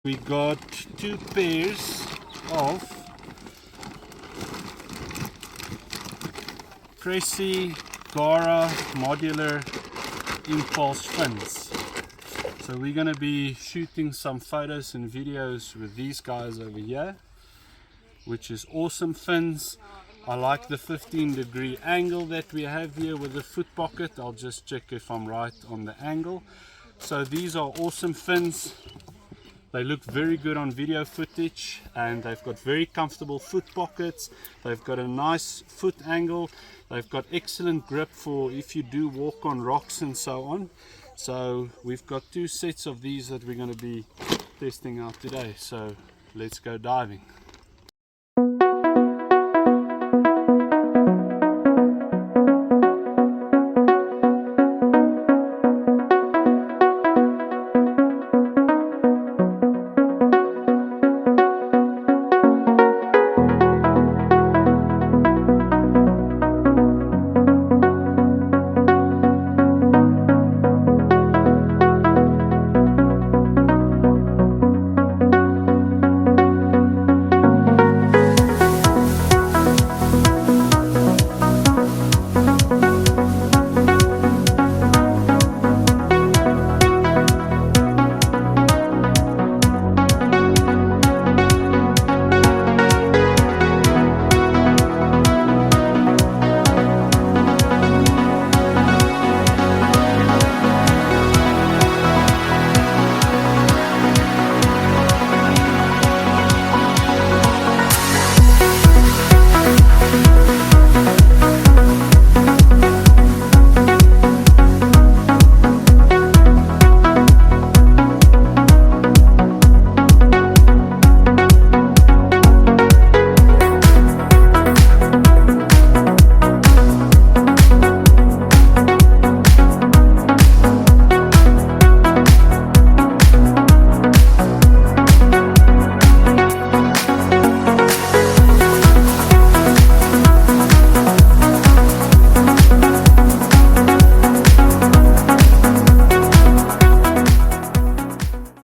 We got two pairs of Cressi Gara Modular impulse fins. So we're going to be shooting some photos and videos with these guys over here, which is awesome fins. I like the 15-degree angle that we have here with the foot pocket. I'll just check if I'm right on the angle. So these are awesome fins. They look very good on video footage, and they've got very comfortable foot pockets. They've got a nice foot angle. They've got excellent grip for if you do walk on rocks and so on. So we've got two sets of these that we're going to be testing out today. So let's go diving.